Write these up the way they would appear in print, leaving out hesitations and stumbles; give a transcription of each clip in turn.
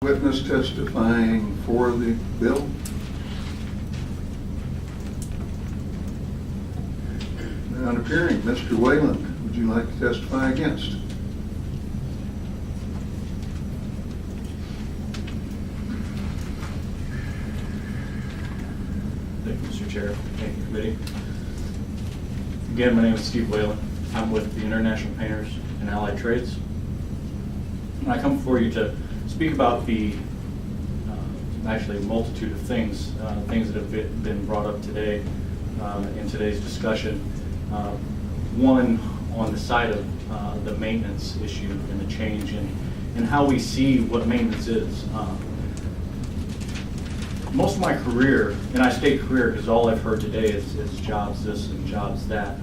witness testifying for the bill? Not appearing. Mr. Wayland, would you like to testify against? Thank you, Mr. Chair. Thank you, committee. Again, my name is Steve Wayland. I'm with the International Painters and Allied Trades. And I come before you to speak about the actually a multitude of things that have been brought up today in today's discussion. One on the side of the maintenance issue and the change in how we see what maintenance is. Most of my career, and I state career because all I've heard today is jobs this and jobs that.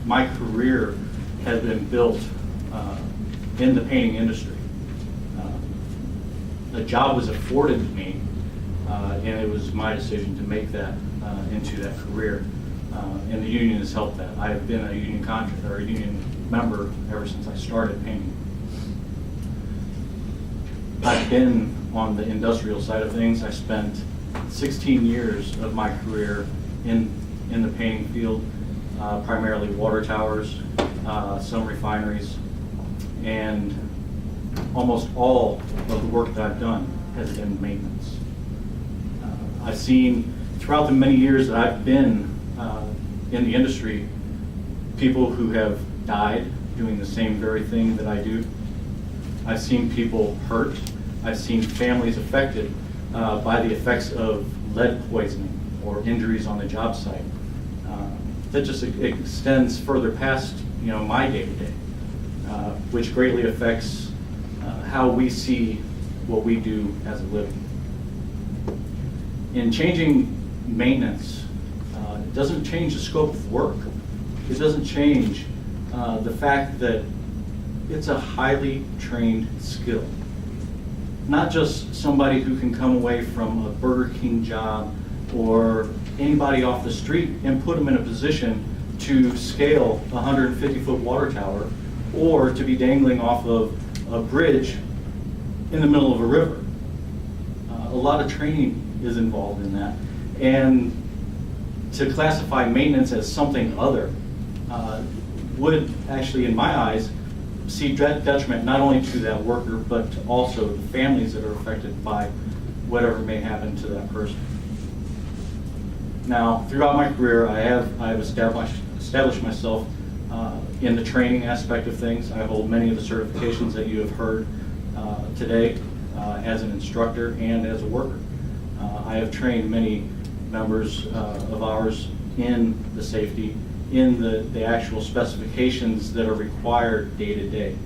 My career has been built in the painting industry. A job was afforded to me, and it was my decision to make that into that career. And the union has helped that. I have been a union contractor or a union member ever since I started painting. I've been on the industrial side of things. I spent 16 years of my career in the painting field, primarily water towers, some refineries, and almost all of the work that I've done has been maintenance. I've seen throughout the many years that I've been in the industry, people who have died doing the same very thing that I do. I've seen people hurt. I've seen families affected by the effects of lead poisoning or injuries on the job site. That just extends further past my day-to-day, which greatly affects how we see what we do as a living. In changing maintenance, it doesn't change the scope of work. It doesn't change the fact that it's a highly trained skill. Not just somebody who can come away from a Burger King job or anybody off the street and put them in a position to scale a 150-foot water tower or to be dangling off of a bridge in the middle of a river. A lot of training is involved in that. And to classify maintenance as something other would actually, in my eyes, see detriment not only to that worker, but to also the families that are affected by whatever may happen to that person. Now, throughout my career, I have established myself in the training aspect of things. I hold many of the certifications that you have heard today as an instructor and as a worker. I have trained many members of ours in the safety, in the actual specifications that are required day to day.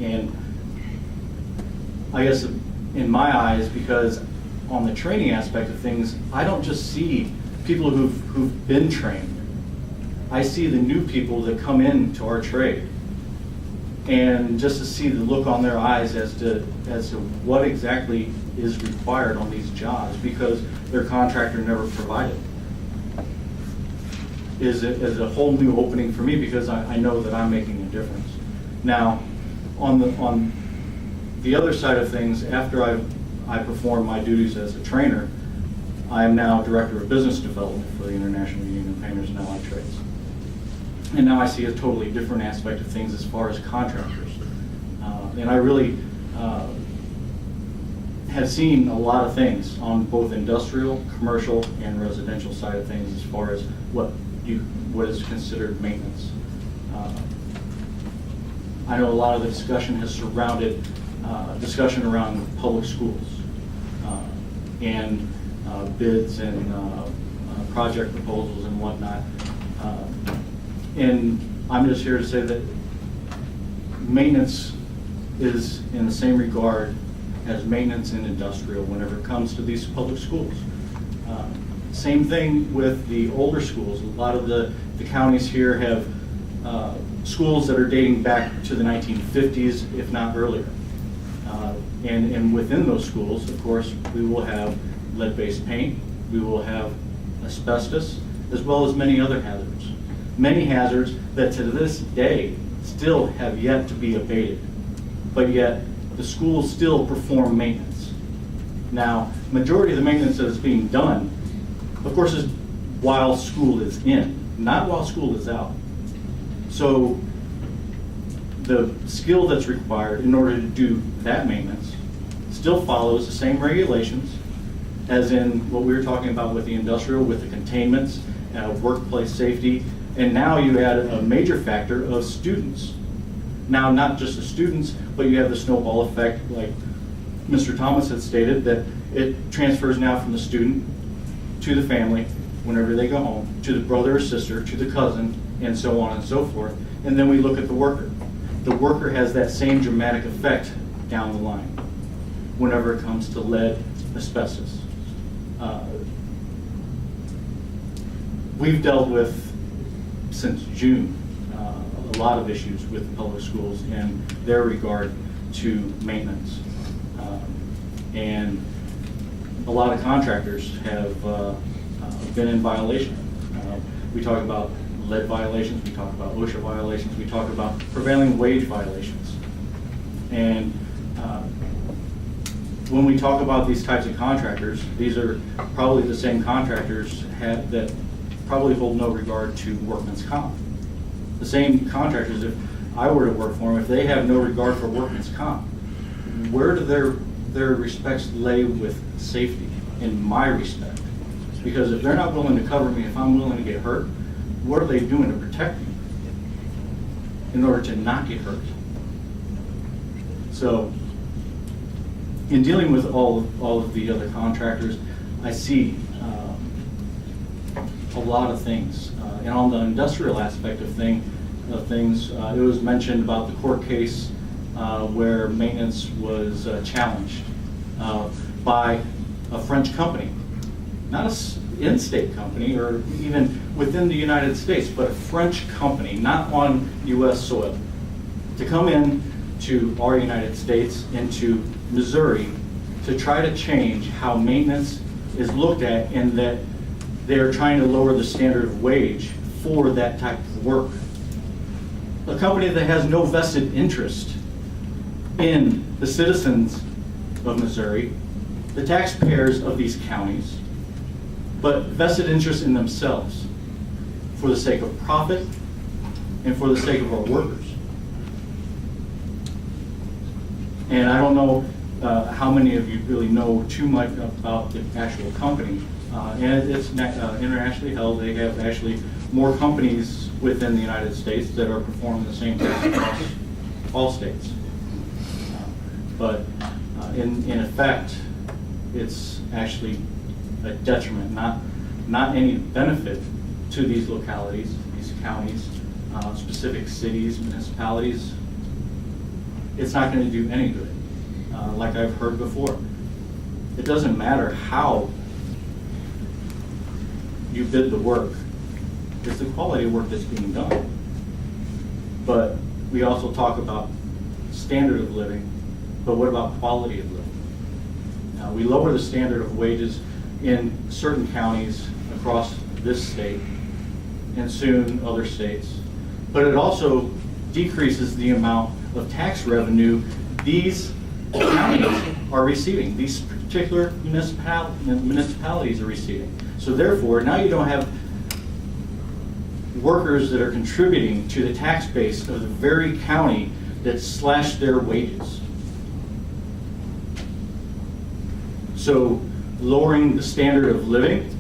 And I guess in my eyes, because on the training aspect of things, I don't just see people who've been trained. I see the new people that come into our trade, and just to see the look on their eyes as to what exactly is required on these jobs because their contractor never provided is a whole new opening for me because I know that I'm making a difference. Now, on the other side of things, after I perform my duties as a trainer, I am now Director of Business Development for the International Union of Painters and Allied Trades. And now I see a totally different aspect of things as far as contractors. And I really have seen a lot of things on both industrial, commercial, and residential side of things as far as what is considered maintenance. I know a lot of the discussion has surrounded discussion around public schools and bids and project proposals and whatnot. And I'm just here to say that maintenance is in the same regard as maintenance in industrial whenever it comes to these public schools. Same thing with the older schools. A lot of the counties here have schools that are dating back to the 1950s, if not earlier. And within those schools, of course, we will have lead-based paint, we will have asbestos, as well as many other hazards. Many hazards that to this day still have yet to be abated, but yet the schools still perform maintenance. Now, majority of the maintenance that is being done, of course, is while school is in, not while school is out. So the skill that's required in order to do that maintenance still follows the same regulations as in what we were talking about with the industrial, with the containments, workplace safety, and now you add a major factor of students. Now, not just the students, but you have the snowball effect, like Mr. Thomas had stated, that it transfers now from the student to the family whenever they go home, to the brother or sister, to the cousin, and so on and so forth. And then we look at the worker. The worker has that same dramatic effect down the line whenever it comes to lead, asbestos. We've dealt with, since June, a lot of issues with the public schools in their regard to maintenance. And a lot of contractors have been in violation. We talk about lead violations, we talk about OSHA violations, we talk about prevailing wage violations. And when we talk about these types of contractors, these are probably the same contractors that probably hold no regard to workman's comp. The same contractors, if I were to work for them, if they have no regard for workman's comp, where do their respects lay with safety, in my respect? Because if they're not willing to cover me, if I'm willing to get hurt, what are they doing to protect me in order to not get hurt? So, in dealing with all of the other contractors, I see a lot of things. And on the industrial aspect of things, it was mentioned about the court case where maintenance was challenged by a French company, not an in-state company or even within the United States, but a French company, not on U.S. soil, to come in to our United States, into Missouri, to try to change how maintenance is looked at, and that they're trying to lower the standard of wage for that type of work. A company that has no vested interest in the citizens of Missouri, the taxpayers of these counties, but vested interest in themselves for the sake of profit and for the sake of our workers. And I don't know how many of you really know too much about the actual company. And it's internationally held. They have actually more companies within the United States that are performing the same task across all states. But in effect, it's actually a detriment, not any benefit to these localities, these counties, specific cities, municipalities. It's not going to do any good. Like I've heard before, it doesn't matter how you bid the work, it's the quality of work that's being done. But we also talk about standard of living, but what about quality of living? Now, we lower the standard of wages in certain counties across this state and soon other states, but it also decreases the amount of tax revenue these counties are receiving, these particular municipalities are receiving. So therefore, now you don't have workers that are contributing to the tax base of the very county that slashed their wages. So lowering the standard of living,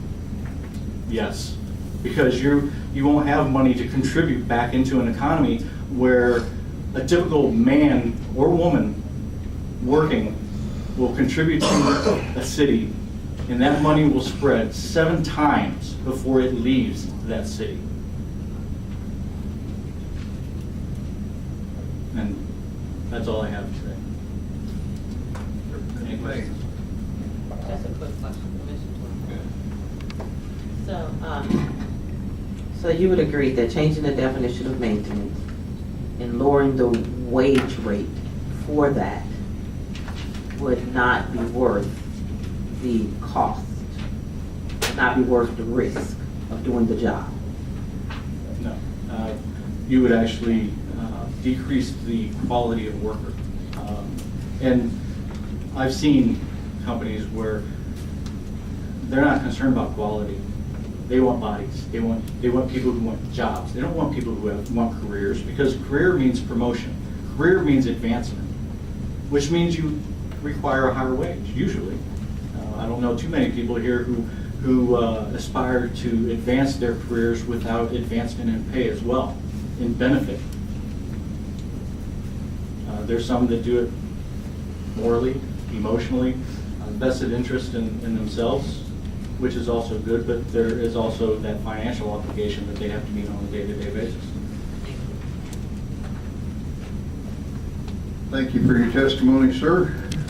yes, because you won't have money to contribute back into an economy where a typical man or woman working will contribute to a city, and that money will spread 7 times before it leaves that city. And that's all I have today. Any questions? Just a quick question, Commissioner. So you would agree that changing the definition of maintenance and lowering the wage rate for that would not be worth the cost, would not be worth the risk of doing the job? No. You would actually decrease the quality of worker. And I've seen companies where they're not concerned about quality. They want bodies. They want people who want jobs. They don't want people who want careers, because career means promotion. Career means advancement, which means you require a higher wage, usually. I don't know too many people here who aspire to advance their careers without advancement in pay as well, in benefit. There's some that do it morally, emotionally, vested interest in themselves, which is also good, but there is also that financial obligation that they have to meet on a day-to-day basis. Thank you for your testimony, sir.